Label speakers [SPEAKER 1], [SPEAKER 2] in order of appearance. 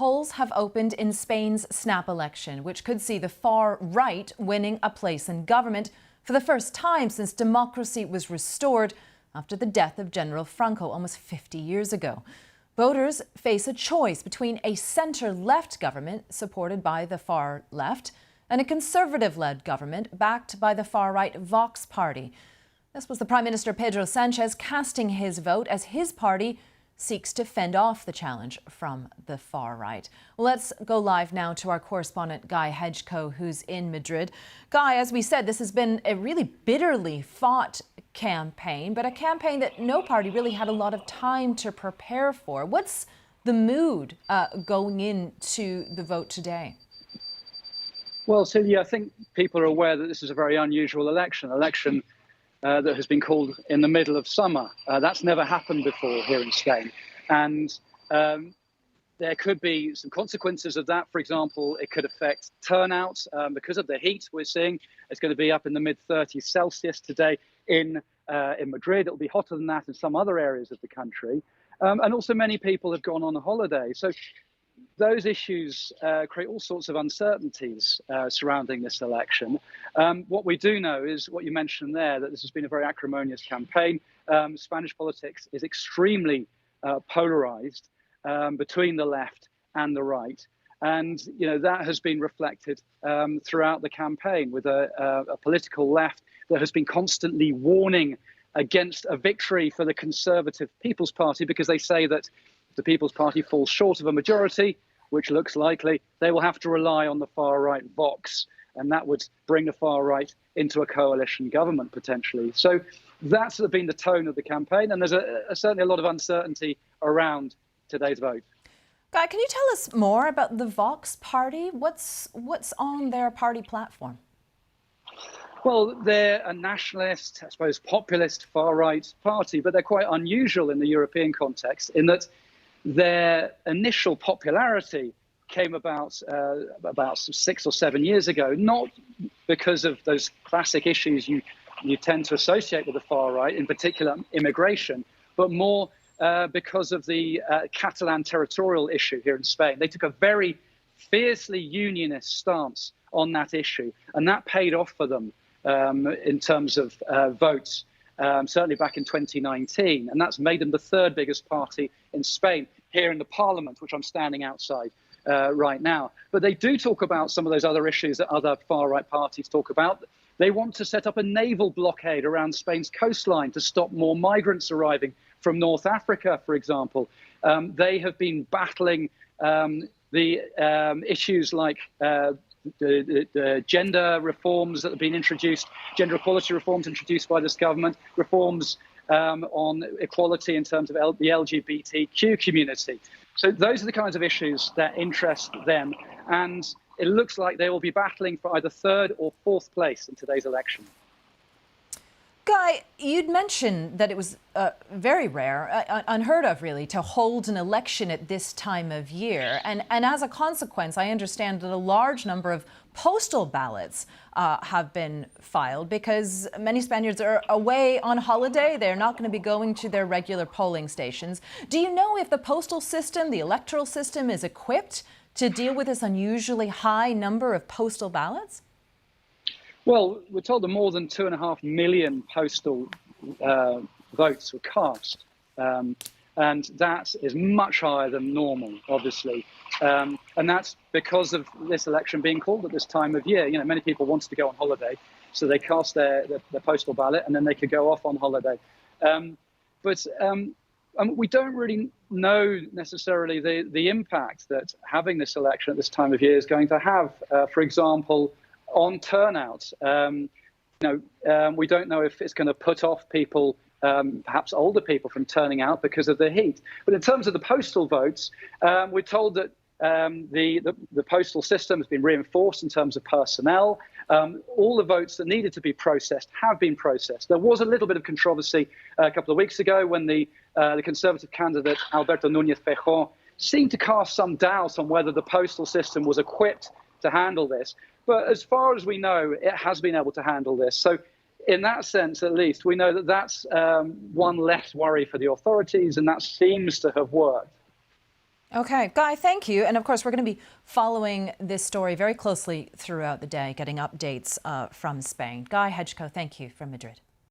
[SPEAKER 1] polls have opened in Spain's snap election, which could see the far right winning a place in government for the first time since democracy was restored after the death of General Franco almost 50 years ago. Voters face a choice between a centre-left government supported by the far left and a conservative-led government backed by the far-right Vox party. This was the Prime Minister Pedro Sanchez casting his vote as his party seeks to fend off the challenge from the far right. Let's go live now to our correspondent Guy Hedgecoe, who's in Madrid. Guy, as we said, this has been a really bitterly fought campaign, but a campaign that no party really had a lot of time to prepare for. What's the mood going into the vote today?
[SPEAKER 2] Well, Celia, I think people are aware that this is a very unusual election that has been called in the middle of summer. That's never happened before here in Spain. And there could be some consequences of that. For example, it could affect turnout because of the heat we're seeing. It's going to be up in the mid-30s Celsius today in Madrid. It'll be hotter than that in some other areas of the country. And also many people have gone on a holiday. So those issues create all sorts of uncertainties surrounding this election. What we do know is what you mentioned there, that this has been a very acrimonious campaign. Spanish politics is extremely polarized between the left and the right. And that has been reflected throughout the campaign with a political left that has been constantly warning against a victory for the Conservative People's Party because they say that if the People's Party falls short of a majority, which looks likely, they will have to rely on the far-right Vox, and that would bring the far-right into a coalition government, potentially. So that's been the tone of the campaign, and there's certainly a lot of uncertainty around today's vote.
[SPEAKER 1] Guy, can you tell us more about the Vox party? What's on their party platform?
[SPEAKER 2] Well, they're a nationalist, I suppose, populist far-right party, but they're quite unusual in the European context in that their initial popularity came about 6 or 7 years ago, not because of those classic issues you tend to associate with the far right, in particular immigration, but more because of the Catalan territorial issue here in Spain. They took a very fiercely unionist stance on that issue, and that paid off for them in terms of votes. Certainly back in 2019, and that's made them the third biggest party in Spain, here in the parliament, which I'm standing outside right now. But they do talk about some of those other issues that other far-right parties talk about. They want to set up a naval blockade around Spain's coastline to stop more migrants arriving from North Africa, for example. They have been battling the issues like the gender reforms that have been introduced, gender equality reforms introduced by this government, reforms on equality in terms of the LGBTQ community. So those are the kinds of issues that interest them. And it looks like they will be battling for either third or fourth place in today's election.
[SPEAKER 1] Guy, you'd mentioned that it was very rare, unheard of really, to hold an election at this time of year. And as a consequence, I understand that a large number of postal ballots have been filed because many Spaniards are away on holiday. They're not going to be going to their regular polling stations. Do you know if the postal system, the electoral system, is equipped to deal with this unusually high number of postal ballots?
[SPEAKER 2] Well, we're told that more than 2.5 million postal votes were cast, and that is much higher than normal, obviously. And that's because of this election being called at this time of year. Many people wanted to go on holiday, so they cast their postal ballot, and then they could go off on holiday. But we don't really know necessarily the impact that having this election at this time of year is going to have. For example, on turnout. We don't know if it's going to put off people, perhaps older people, from turning out because of the heat. But in terms of the postal votes, we're told that the postal system has been reinforced in terms of personnel. All the votes that needed to be processed have been processed. There was a little bit of controversy a couple of weeks ago when the Conservative candidate, Alberto Núñez Feijóo, seemed to cast some doubt on whether the postal system was equipped to handle this. But as far as we know, it has been able to handle this. So in that sense, at least, we know that that's one less worry for the authorities, and that seems to have worked.
[SPEAKER 1] OK, Guy, thank you. And of course, we're going to be following this story very closely throughout the day, getting updates from Spain. Guy Hedgecoe, thank you from Madrid.